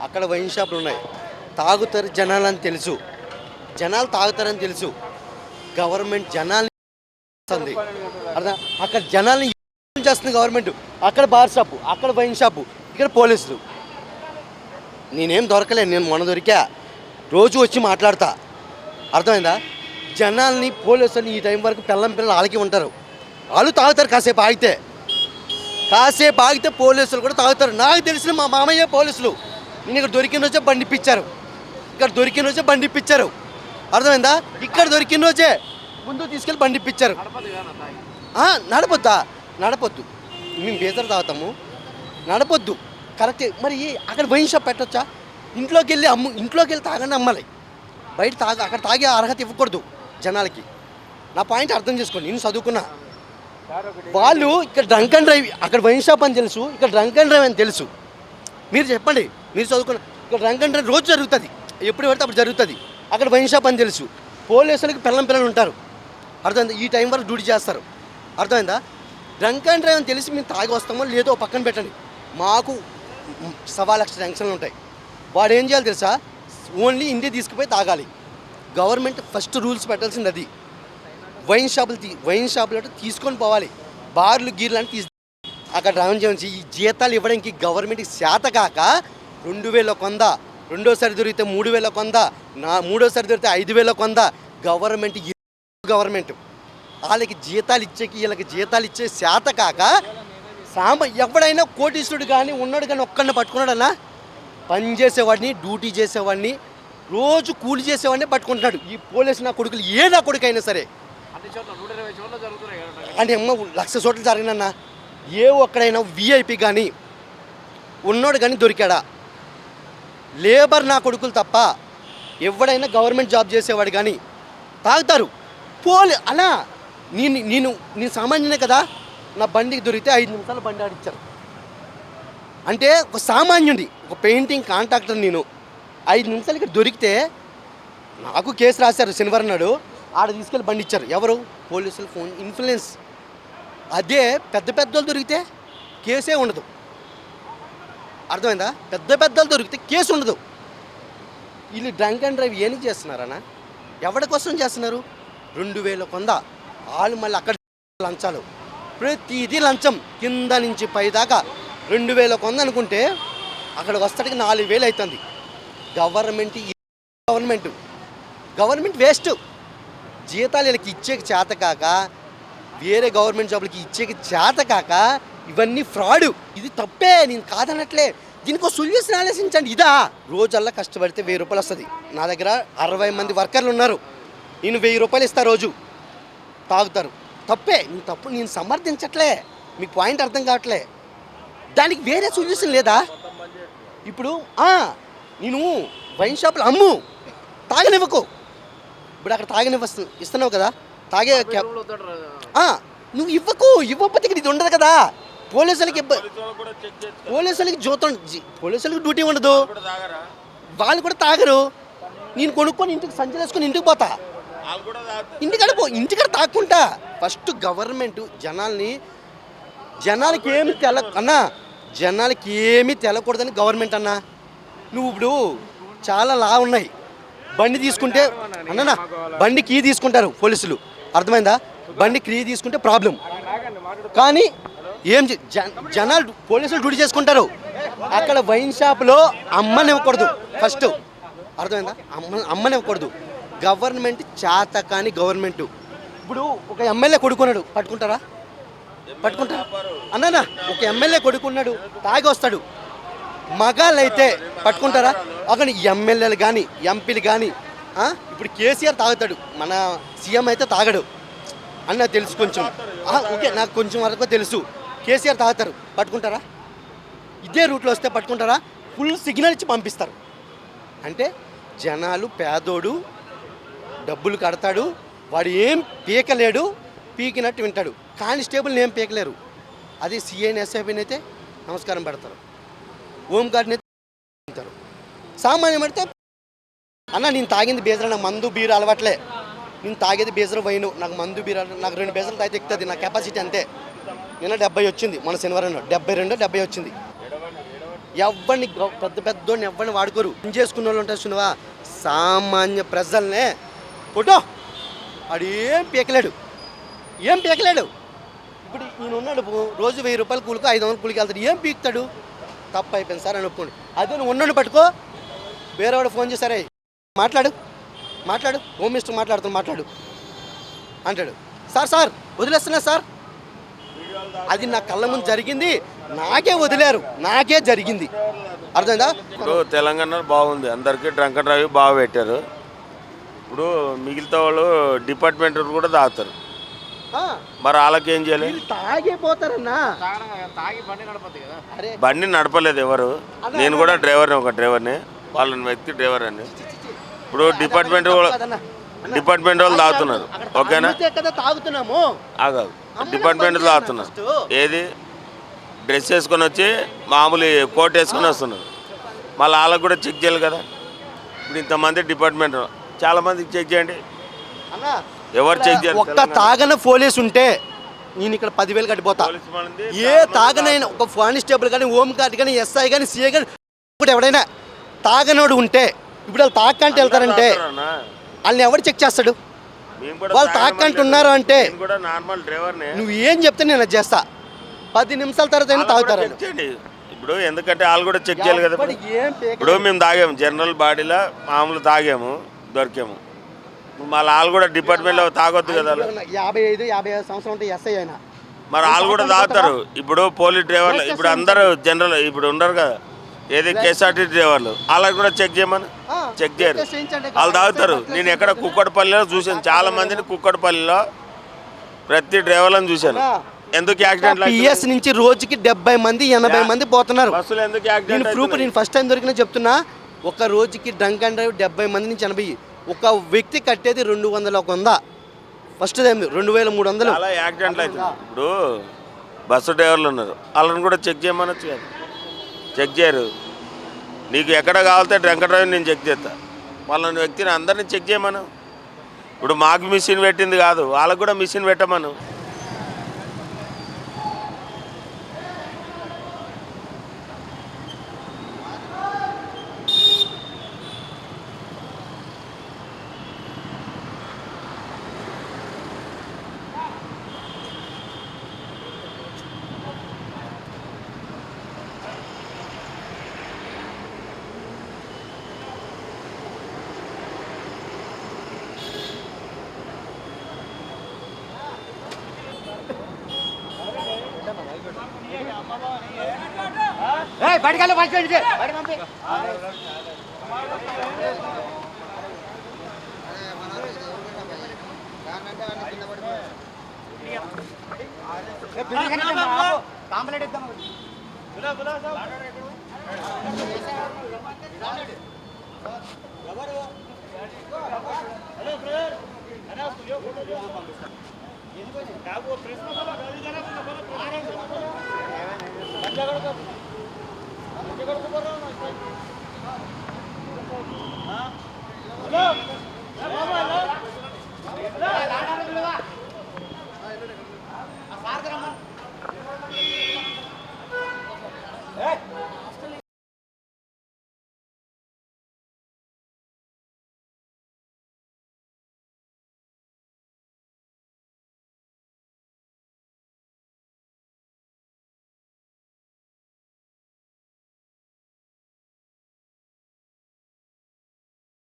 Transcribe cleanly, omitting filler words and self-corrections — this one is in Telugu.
అక్కడ వైన్ షాపులు ఉన్నాయి, తాగుతారు జనాలని తెలుసు, జనాలు తాగుతారని తెలుసు. గవర్నమెంట్ జనాల్ని చేస్తుంది అర్థం, అక్కడ జనాల్ని చేస్తుంది గవర్నమెంట్. అక్కడ బార్ షాపు, అక్కడ వైన్ షాపు, ఇక్కడ పోలీసులు. నేనేం దొరకలేను, నేను మొన్న దొరికా, రోజు వచ్చి మాట్లాడతా. అర్థమైందా? జనాల్ని పోలీసులు ఈ టైం వరకు పిల్లలు వాళ్ళకి ఉంటారు, వాళ్ళు తాగుతారు. కాసేపు ఆగితే పోలీసులు కూడా తాగుతారు. నాకు తెలిసిన మా మామయ్య పోలీసులు. నేను ఇక్కడ దొరికిన రోజే బండి ఇప్పించారు, అర్థమైందా? ఇక్కడ దొరికిన రోజే ముందు తీసుకెళ్ళి బండి ఇప్పించారు. నడపొద్దు, మేము బేజర్ తాగుతాము, నడపొద్దు, కరెక్టే. మరి అక్కడ వైన్ షాప్ పెట్టొచ్చా? ఇంట్లోకి వెళ్ళి తాగండి అమ్మాలి, బయట అక్కడ తాగే అర్హత ఇవ్వకూడదు జనాలకి. నా పాయింట్ అర్థం చేసుకోండి. నేను చదువుకున్నా, వాళ్ళు ఇక్కడ డ్రంక్ అండ్ డ్రైవ్, అక్కడ వైన్ షాప్ అని తెలుసు, ఇక్కడ డ్రంక్ అండ్ డ్రైవ్ అని తెలుసు. మీరు చెప్పండి, మీరు చదువుకున్న, ఇక్కడ డ్రంక్ అండ్ డ్రైవ్ రోజు జరుగుతుంది, ఎప్పుడు పడితే అప్పుడు జరుగుతుంది. అక్కడ వైన్ షాప్ అని తెలుసు, పోలీసులకి పిల్లలు ఉంటారు, అర్థమైందా? ఈ టైం వరకు డ్యూటీ చేస్తారు, అర్థమైందా? డ్రంక్ అండ్ డ్రైవ్ అని తెలిసి మేము తాగి వస్తామో లేదో పక్కన పెట్టండి. మాకు 1,00,000 టెన్షన్లు ఉంటాయి. వాడు ఏం చేయాలి తెలుసా? ఓన్లీ ఇండియా తీసుకుపోయి తాగాలి. గవర్నమెంట్ ఫస్ట్ రూల్స్ పెట్టాల్సింది అది. వైన్ షాపులు తీసుకొని పోవాలి, బార్లు గీర్లు అని అక్కడ డ్రైవర్ చేయించి ఈ జీతాలు ఇవ్వడానికి గవర్నమెంట్కి చేత కాక 2,000 కొంద, రెండోసారి దొరికితే 3,000 కొంద, మూడోసారి దొరికితే 5,000 కొంద. గవర్నమెంట్ వాళ్ళకి జీతాలు ఇచ్చే చేత కాక ఎవడైనా కోటీశ్వరుడు కానీ ఉన్నాడు కానీ ఒక్కడిని పట్టుకున్నాడన్నా, పని చేసేవాడిని, డ్యూటీ చేసేవాడిని, రోజు కూలి చేసేవాడిని పట్టుకుంటున్నాడు. ఈ పోలీసు నా కొడుకులు నా కొడుకైనా సరే అంటే 1,00,000 చోట్ల జరిగినన్నా ఒక్కడైనా విఐపి కానీ ఉన్నోడు కానీ దొరికాడా? లేబర్ నా కొడుకులు తప్ప ఎవడైనా గవర్నమెంట్ జాబ్ చేసేవాడు కానీ తాగుతారు. అలా నేను సామాన్యనే కదా, నా బండికి దొరికితే 5 నిమిషాలు బండి ఆడిచ్చారు. అంటే ఒక సామాన్యుడి, ఒక పెయింటింగ్ కాంట్రాక్టర్, నేను 5 నిమిషాలు ఇక్కడ దొరికితే నాకు కేసు రాశారు శనివారం నాడు. ఆడ తీసుకెళ్ళి బండి ఇచ్చారు. ఎవరు? పోలీసులు, ఫోన్ ఇన్ఫ్లుయెన్స్. అదే పెద్దలు దొరికితే కేసే ఉండదు, అర్థమైందా? పెద్దలు దొరికితే కేసు ఉండదు. వీళ్ళు డ్రంక్ అండ్ డ్రైవ్ ఏం చేస్తున్నారన్నా? ఎవరి కోసం చేస్తున్నారు? 2,000 కొంద, వాళ్ళు మళ్ళీ అక్కడ లంచాలు, ప్రతిదీ లంచం, కింద నుంచి పై దాకా 2,000 కొంద అనుకుంటే అక్కడికి వస్తాడికి 4,000 అవుతుంది. Government waste. జీతాలు వీళ్ళకి ఇచ్చేకి చేత కాక, వేరే గవర్నమెంట్ జాబ్లకి ఇచ్చేకి చేత కాక, ఇవన్నీ ఫ్రాడు. ఇది తప్పే, నేను కాదనట్లే. దీనికి సొల్యూషన్ ఆలోచించండి. ఇదా రోజల్లా కష్టపడితే 1,000 రూపాయలు వస్తుంది. నా దగ్గర 60 మంది వర్కర్లు ఉన్నారు, నేను 1,000 రూపాయలు ఇస్తా, రోజు తాగుతారు. తప్పే, నేను సమర్థించట్లే, మీకు పాయింట్ అర్థం కావట్లే. దానికి వేరే సొల్యూషన్ లేదా? ఇప్పుడు నేను వైన్ షాపులు అమ్ము, తాగనివ్వకు. ఇప్పుడు అక్కడ ఇస్తున్నావు కదా, తాగే నువ్వు ఇవ్వకపోతే ఇది ఉండదు కదా. పోలీసులకి డ్యూటీ ఉండదు, వాళ్ళు కూడా తాగరు. నేను కొనుక్కొని ఇంటికి సంచి వేసుకొని ఇంటికి పోతా, ఇంటికాడ తాక్కుంటా. ఫస్ట్ గవర్నమెంట్ జనాలకి ఏమి తెలకూడదని గవర్నమెంట్ అన్నా. నువ్వు ఇప్పుడు చాలా లా ఉన్నాయి. బండి తీసుకుంటే బండి కీ తీసుకుంటారు పోలీసులు, అర్థమైందా? బండి కీ తీసుకుంటే ప్రాబ్లం. కానీ జనాలు పోలీసులు డ్యూటీ చేసుకుంటారు. అక్కడ వైన్ షాప్లో అమ్మనివ్వకూడదు ఫస్ట్, అర్థమైందా? అమ్మనివ్వకూడదు. గవర్నమెంట్ చేత కానీ గవర్నమెంట్. ఇప్పుడు ఒక ఎమ్మెల్యే కొడుకున్నాడు, పట్టుకుంటారా? అన్నా ఒక ఎమ్మెల్యే కొడుకున్నాడు, తాగి వస్తాడు, మగాళ్ళు అయితే పట్టుకుంటారా? అక్కడ ఎమ్మెల్యేలు కానీ ఎంపీలు కానీ. ఇప్పుడు కేసీఆర్ తాగుతాడు, మన సీఎం అయితే తాగడు అని నాకు తెలుసు కొంచెం. ఓకే, నాకు కొంచెం వరకు తెలుసు. కేసీఆర్ తాగుతారు, పట్టుకుంటారా? ఇదే రూట్లో వస్తే పట్టుకుంటారా? ఫుల్ సిగ్నల్ ఇచ్చి పంపిస్తారు. అంటే జనాలు, పేదోడు డబ్బులు కడతాడు, వాడు ఏం పీకలేడు, పీకినట్టు వింటాడు. కానిస్టేబుల్ని ఏం పీకలేరు. అది సిఐని, ఎస్ఐబిని అయితే నమస్కారం పెడతారు, హోంగార్డ్ని అయితే అంటారు. సామాన్యం పడితే నేను తాగింది బేజర్, నాకు మందు బీరు అలవాట్లే, నేను తాగేది బేజర్ వైను, నాకు మందు బీరు నాకు 2 బేజర్లు తాగితే ఎక్కుతుంది, నా కెపాసిటీ అంతే. నిన్న 70 వచ్చింది, మన శనివారం 72, 70 వచ్చింది. ఎవరిని పెద్ద పెద్దోడిని ఎవరిని వాడుకోరు. చేసుకున్న వాళ్ళు ఉంటారు చూడవా, సామాన్య ప్రజల్నే ఫోటో ఆడు ఏం పీకలేడు. ఇప్పుడు ఈయన ఉన్నాడు, రోజు 1000 రూపాయలు కూలికి 500 కూలికి వెళ్తాడు, ఏం పీకుతాడు? తప్పు అయిపోయింది సార్ అని ఒప్పుకోండి. అదే నువ్వు ఉన్నాడు పట్టుకో, వేరేవాడు ఫోన్ చేశారే మాట్లాడు హోమ్ మినిస్టర్ మాట్లాడు అంటాడు. సార్ వదిలేస్తున్నా సార్, అది నా కళ్ళ ముందు జరిగింది, నాకే వదిలేరు, నాకే జరిగింది. అర్థమైందా? ఇప్పుడు తెలంగాణ బాగుంది, అందరికీ డ్రంక్ అండ్ డ్రైవ్ బాగా పెట్టారు. ఇప్పుడు మిగతా వాళ్ళు డిపార్ట్మెంట్ కూడా తాగుతారు, మరి వాళ్ళకి ఏం చేయాలి? తాగిపోతారన్నా. బండి నడపలేదు ఎవరు, నేను కూడా ఒక డ్రైవర్ని, వాళ్ళని వ్యక్తి డ్రైవర్ అని. ఇప్పుడు డిపార్ట్మెంట్ వాళ్ళు తాగుతున్నారు, ఓకేనా? తాగుతున్నాము ఆగాదు, డిపార్ట్మెంట్ తాగుతున్నారు. ఏది డ్రెస్ వేసుకొని వచ్చి మామూలు కోట్ వేసుకొని వస్తున్నారు, మళ్ళీ వాళ్ళకి కూడా చెక్ చేయాలి కదా. ఇప్పుడు ఇంతమంది డిపార్ట్మెంట్, చాలా మందికి చెక్ చేయండి, ఎవరు చెక్ చేయాలి? ఒక్క తాగన పోలీస్ ఉంటే నేను ఇక్కడ 10,000 కట్టిపోతా. ఏ తాగనైనా ఒక కానిస్టేబుల్ కానీ, హోమ్ గార్డ్ కానీ, ఎస్ఐ కానీ, సిఐ కానీ, ఇప్పుడు ఎవడైనా తాగనోడు ఉంటే, ఇప్పుడు వాళ్ళు తాకంటే వెళ్తారంటే వాళ్ళని ఎవరు చెక్ చేస్తాడు? వాళ్ళు తాకంటే ఉన్నారు అంటే నువ్వు ఏం చెప్తే నేను అది చేస్తా. 10 నిమిషాల తర్వాత తాగుతారు. ఇప్పుడు ఎందుకంటే వాళ్ళు కూడా చెక్ చేయాలి కదా. ఇప్పుడు మేము తాగాము, జనరల్ బాడీలో మామూలు తాగాము, దొరికాము, మళ్ళీ వాళ్ళు కూడా డిపార్ట్మెంట్లో తాగొద్దు కదా. 55 సంవత్సరం ఉంటే ఎస్ఐ అయినా మరి వాళ్ళు కూడా తాగుతారు. ఇప్పుడు పోలీస్ డ్రైవర్లు ఇప్పుడు అందరూ జనరల్ ఇప్పుడు ఉండరు కదా, ఏది కేఎస్ఆర్టీసీ డ్రైవర్లు, వాళ్ళకి కూడా చెక్ చేయమని చెక్ చేయరు, వాళ్ళు తాగుతారు. నేను ఎక్కడ కుక్కడపల్లిలో చూశాను, చాలా మందిని కుక్కడపల్లిలో ప్రతి డ్రైవర్లను చూశాను. ఎందుకు యాక్సిడెంట్? పిఎస్ నుంచి రోజుకి 70 మంది 80 మంది పోతున్నారు బస్సులు. ఎందుకు యాక్సిడెంట్? ప్రూఫ్ నేను ఫస్ట్ టైం దొరికినా చెప్తున్నా. ఒక రోజుకి డ్రంక్ అండ్ డ్రైవ్ 70 మంది నుంచి 80. ఒక వ్యక్తి కట్టేది 200 ఒక 100. First time 2300. అలా యాక్సిడెంట్లు అవుతుంది. ఇప్పుడు బస్సు డ్రైవర్లు ఉన్నారు, వాళ్ళని కూడా చెక్ చేయమనొచ్చు కదా, చెక్ చేయరు. నీకు ఎక్కడ కావాలితే డ్రంక్ అండ్ డ్రైవ్ నేను చెక్ చేస్తా, వాళ్ళని వ్యక్తిని అందరినీ చెక్ చేయమను. ఇప్పుడు మాకు మిషన్ పెట్టింది కాదు, వాళ్ళకు కూడా మిషన్ పెట్టమను. బయటకెళ్ళి బయట పంపి. కాంప్లైంట్ ఇద్దాం. ఎవరు